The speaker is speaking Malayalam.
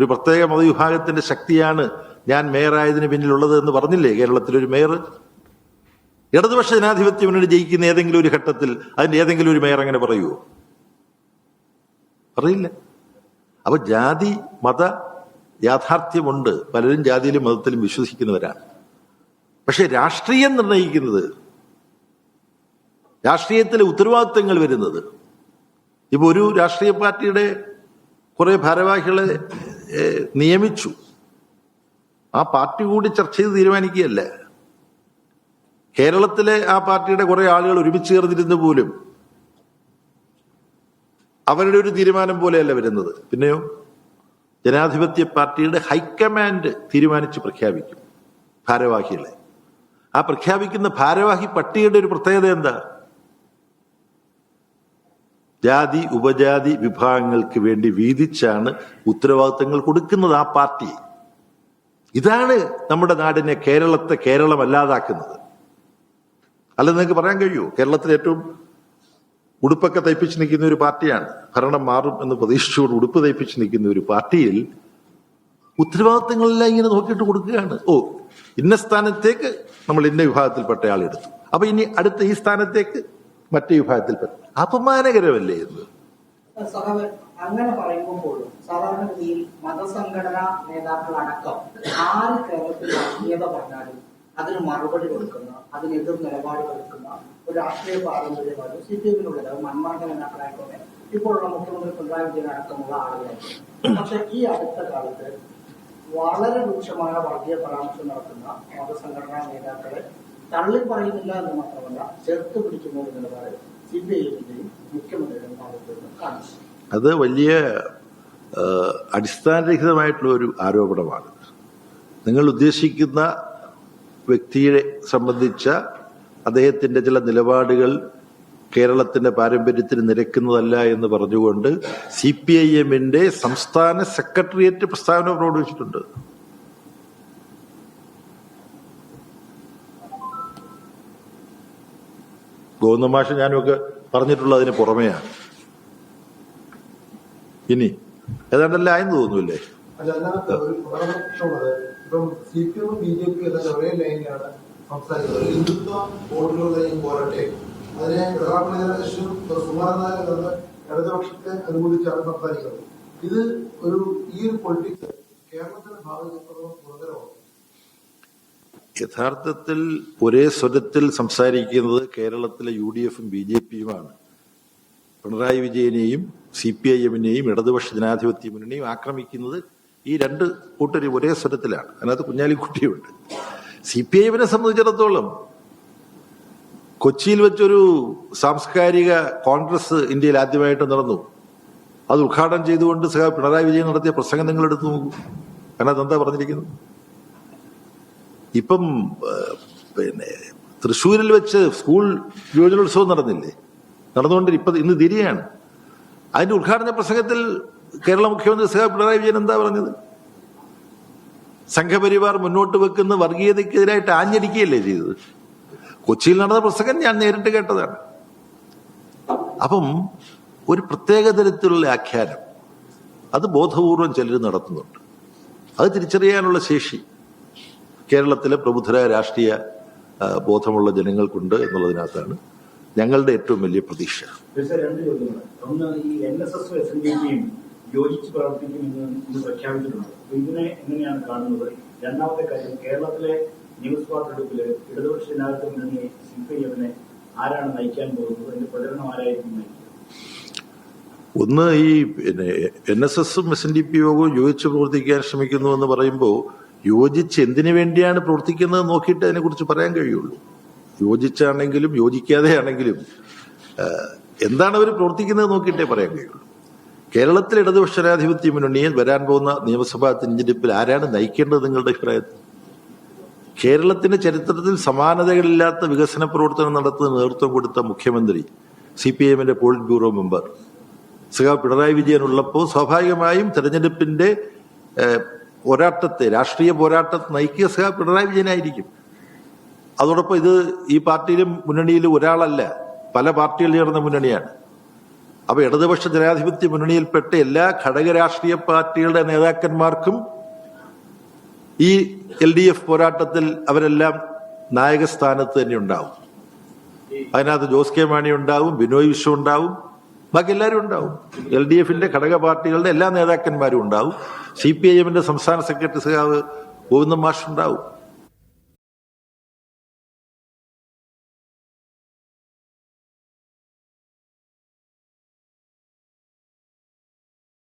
ഒരു പ്രത്യേക മതവിഭാഗത്തിന്റെ ശക്തിയാണ് ഞാൻ മേയറായതിന് പിന്നിലുള്ളത് എന്ന് പറഞ്ഞില്ലേ കേരളത്തിലൊരു മേയർ? ഇടതുപക്ഷ ജനാധിപത്യ മുന്നണി ജയിക്കുന്ന ഏതെങ്കിലും ഒരു ഘട്ടത്തിൽ അതിന്റെ ഏതെങ്കിലും ഒരു മേയർ അങ്ങനെ പറയുമോ? പറയില്ല. അപ്പൊ ജാതി മത യാഥാർത്ഥ്യമുണ്ട്. പലരും ജാതിയിലും മതത്തിലും വിശ്വസിക്കുന്നവരാണ്. പക്ഷെ രാഷ്ട്രീയം നിർണയിക്കുന്നത്, രാഷ്ട്രീയത്തിലെ ഉത്തരവാദിത്തങ്ങൾ വരുന്നത്, ഇപ്പൊ ഒരു രാഷ്ട്രീയ പാർട്ടിയുടെ കുറെ ഭാരവാഹികളെ നിയമിച്ചു, ആ പാർട്ടി കൂടി ചർച്ച ചെയ്ത് തീരുമാനിക്കുകയല്ല. കേരളത്തിലെ ആ പാർട്ടിയുടെ കുറെ ആളുകൾ ഒരുമിച്ച് ചേർന്നിരുന്ന പോലും അവരുടെ ഒരു തീരുമാനം പോലെയല്ല വരുന്നത്. പിന്നെയോ ജനാധിപത്യ പാർട്ടിയുടെ ഹൈക്കമാൻഡ് തീരുമാനിച്ച് പ്രഖ്യാപിക്കും ഭാരവാഹികളെ. ആ പ്രഖ്യാപിക്കുന്ന ഭാരവാഹി പട്ടികയുടെ ഒരു പ്രത്യേകത എന്താ? ജാതി ഉപജാതി വിഭാഗങ്ങൾക്ക് വേണ്ടി വീതിച്ചാണ് ഉത്തരവാദിത്തങ്ങൾ കൊടുക്കുന്നത് ആ പാർട്ടി. ഇതാണ് നമ്മുടെ നാടിനെ, കേരളത്തെ കേരളമല്ലാതാക്കുന്നത്. അല്ല, നിങ്ങൾക്ക് പറയാൻ കഴിയുമോ കേരളത്തിൽ ഏറ്റവും ഉടുപ്പൊക്കെ തയ്പ്പിച്ച് നിൽക്കുന്ന ഒരു പാർട്ടിയാണ്, ഭരണം മാറും എന്ന് പ്രതീക്ഷിച്ചുകൊണ്ട് ഉടുപ്പ് തയ്പ്പിച്ച് നിൽക്കുന്ന ഒരു പാർട്ടിയിൽ ഉത്തരവാദിത്തങ്ങളെല്ലാം ഇങ്ങനെ നോക്കിയിട്ട് കൊടുക്കുകയാണ്. ഓ, ഇന്ന സ്ഥാനത്തേക്ക് നമ്മൾ ഇന്ന വിഭാഗത്തിൽപ്പെട്ട ആളെടുത്തു, അപ്പൊ ഇനി അടുത്ത ഈ സ്ഥാനത്തേക്ക് മറ്റേ വിഭാഗത്തിൽപ്പെട്ട. അപമാനകരമല്ലേ എന്ന്? അങ്ങനെ പറയുമ്പോൾ സാധാരണഗതിയിൽ മതസംഘടനാ നേതാക്കളടക്കം ആര് കേരളത്തിൽ രാഷ്ട്രീയത പറഞ്ഞാലും അതിന് മറുപടി കൊടുക്കുന്ന, അതിനെതിർ നിലപാട് കൊടുക്കുന്ന ഒരു രാഷ്ട്രീയ പാരമ്പര്യമാണ് CPM-നുള്ളത്. അത് മന്മർദ്ദ നേതാക്കളായിക്കോട്ടെ, ഇപ്പോഴുള്ള മുഖ്യമന്ത്രി പിണറായി വിജയൻ അടക്കമുള്ള ആളുകളായിരിക്കും. പക്ഷെ ഈ അടുത്ത കാലത്ത് വളരെ രൂക്ഷമായ വർഗീയ പരാമർശം നടത്തുന്ന മതസംഘടനാ നേതാക്കളെ തള്ളി പറയുന്നില്ല എന്ന് മാത്രമല്ല, ചേർത്ത് പിടിക്കുന്ന ഒരു നിലപാട് CPI-ന്റെയും മുഖ്യമന്ത്രിയുടെയും ഭാഗത്ത് നിന്ന് കാണിച്ചു. അത് വലിയ അടിസ്ഥാനരഹിതമായിട്ടുള്ള ഒരു ആരോപണമാണ്. നിങ്ങൾ ഉദ്ദേശിക്കുന്ന വ്യക്തിയെ സംബന്ധിച്ച അദ്ദേഹത്തിന്റെ ചില നിലപാടുകൾ കേരളത്തിന്റെ പാരമ്പര്യത്തിന് നിരക്കുന്നതല്ല എന്ന് പറഞ്ഞുകൊണ്ട് CPIM-ന്റെ സംസ്ഥാന സെക്രട്ടേറിയറ്റ് പ്രസ്താവന പുറപ്പെടുവിച്ചിട്ടുണ്ട്. ഗോവിന്ദമാഷ ഞാനുമൊക്കെ പറഞ്ഞിട്ടുള്ളതിന് പുറമെയാണ്. ഇനി ഏതാണ്ടല്ല ആയെന്ന് തോന്നുന്നില്ലേ? ഇപ്പം CPM-ഉം BJP ഒരേ ലൈനിലാണ് സംസാരിക്കുന്നത്. ഹിന്ദുത്വ വോട്ടുകളുടെയും പോരട്ടെ, അതിനെ സുമാരനായ ഇടതുപക്ഷത്തെ അനുകൂലിച്ചാണ് സംസാരിക്കുന്നത്. ഇത് ഈ ഒരു പൊളിറ്റിക്സ് കേരളത്തിന്റെ ഭാഗത്ത് ഗുണകരമാണ്. യഥാർത്ഥത്തിൽ ഒരേ സ്വരത്തിൽ സംസാരിക്കുന്നത് കേരളത്തിലെ UDF-ഉം BJP-യുമാണ്. പിണറായി വിജയനെയും CPIM-നെയും ഇടതുപക്ഷ ജനാധിപത്യ മുന്നണിയും ആക്രമിക്കുന്നത് ഈ രണ്ട് കൂട്ടരും ഒരേ സ്വരത്തിലാണ്. അതിനകത്ത് കുഞ്ഞാലിക്കുട്ടിയുണ്ട്. CPIM-നെ സംബന്ധിച്ചിടത്തോളം കൊച്ചിയിൽ വെച്ചൊരു സാംസ്കാരിക കോൺഗ്രസ് ഇന്ത്യയിൽ ആദ്യമായിട്ട് നടന്നു. അത് ഉദ്ഘാടനം ചെയ്തുകൊണ്ട് പിണറായി വിജയൻ നടത്തിയ പ്രസംഗം നിങ്ങൾ എടുത്തു നോക്കൂ. അതിനകത്ത് എന്താ പറഞ്ഞിരിക്കുന്നത്? ഇപ്പം തൃശ്ശൂരിൽ വെച്ച് സ്കൂൾ യുവജനോത്സവം നടന്നുകൊണ്ട് ഇന്ന് തിരിയാണ്. അതിന്റെ ഉദ്ഘാടന പ്രസംഗത്തിൽ കേരള മുഖ്യമന്ത്രി പിണറായി വിജയൻ എന്താ പറഞ്ഞത്? സംഘപരിവാർ മുന്നോട്ട് വെക്കുന്ന വർഗീയതയ്ക്കെതിരായിട്ട് ആഞ്ഞടിക്കുകയല്ലേ ചെയ്തത്. കൊച്ചിയിൽ നടന്ന പ്രസംഗം ഞാൻ നേരിട്ട് കേട്ടതാണ്. അപ്പം ഒരു പ്രത്യേക തരത്തിലുള്ള ആഖ്യാനം അത് ബോധപൂർവം ചിലർ നടത്തുന്നുണ്ട്. അത് തിരിച്ചറിയാനുള്ള ശേഷി കേരളത്തിലെ പ്രബുദ്ധരായ രാഷ്ട്രീയ ബോധമുള്ള ജനങ്ങൾക്കുണ്ട് എന്നുള്ളതിനകത്താണ് ഞങ്ങളുടെ ഏറ്റവും വലിയ പ്രതീക്ഷ. രണ്ട് ചോദ്യങ്ങൾ. ഒന്ന്, ഈ NSS-ഉം SNDP-യും യോജിച്ച് പ്രവർത്തിക്കുമെന്ന് പ്രഖ്യാപിച്ചിട്ടുണ്ട്. ഇതിനെ എങ്ങനെയാണ് കാണുന്നത്? രണ്ടാമത്തെ കാര്യം, കേരളത്തിലെ നിയമസഭാ തെരഞ്ഞെടുപ്പിൽ ഇടതുപക്ഷ ജനാധിപത്യ മുന്നണിയെ CPIM-നെ ആരാണ് നയിക്കാൻ പോകുന്നത്? അതിന്റെ പ്രചരണം ആരായിരിക്കും നയിക്കുക? ഒന്ന്, ഈ NSS-ഉം SNDP യോഗവും യോജിച്ച് പ്രവർത്തിക്കാൻ ശ്രമിക്കുന്നു എന്ന് പറയുമ്പോൾ യോജിച്ച് എന്തിനു വേണ്ടിയാണ് പ്രവർത്തിക്കുന്നത് നോക്കിയിട്ട് അതിനെക്കുറിച്ച് പറയാൻ കഴിയുള്ളൂ. യോജിച്ചാണെങ്കിലും യോജിക്കാതെ ആണെങ്കിലും എന്താണ് അവർ പ്രവർത്തിക്കുന്നത് നോക്കിയിട്ടേ പറയാൻ കഴിയുള്ളൂ. കേരളത്തിൽ ഇടതുപക്ഷ ജനാധിപത്യ മുന്നണിയെ വരാൻ പോകുന്ന നിയമസഭാ തെരഞ്ഞെടുപ്പിൽ ആരാണ് നയിക്കേണ്ടത് നിങ്ങളുടെ അഭിപ്രായത്തിൽ? കേരളത്തിന്റെ ചരിത്രത്തിൽ സമാനതകളില്ലാത്ത വികസന പ്രവർത്തനം നടത്തുന്ന നേതൃത്വം കൊടുത്ത മുഖ്യമന്ത്രി, CPIM-ന്റെ politburo member Pinarayi Vijayan ഉള്ളപ്പോൾ സ്വാഭാവികമായും തെരഞ്ഞെടുപ്പിന്റെ രാഷ്ട്രീയ പോരാട്ടത്തെ നയിക്കുക പിണറായി വിജയനായിരിക്കും. അതോടൊപ്പം ഈ പാർട്ടിയിലും മുന്നണിയിലും ഒരാളല്ല, പല പാർട്ടികൾ ചേർന്ന മുന്നണിയാണ്. അപ്പൊ ഇടതുപക്ഷ ജനാധിപത്യ മുന്നണിയിൽപ്പെട്ട എല്ലാ ഘടക രാഷ്ട്രീയ പാർട്ടികളുടെ നേതാക്കന്മാർക്കും ഈ LDF പോരാട്ടത്തിൽ അവരെല്ലാം നായകസ്ഥാനത്ത് തന്നെ ഉണ്ടാവും. അതിനകത്ത് ജോസ് കെ മാണി ഉണ്ടാവും, ബിനോയ് വിശ്വം ഉണ്ടാവും, ബാക്കി എല്ലാവരും ഉണ്ടാവും. LDFന്റെ ഘടക പാർട്ടികളുടെ എല്ലാ നേതാക്കന്മാരും ഉണ്ടാവും. CPIM സംസ്ഥാന സെക്രട്ടറി സഖാവ് ഗോവിന്ദൻ മാഷ് ഉണ്ടാവും.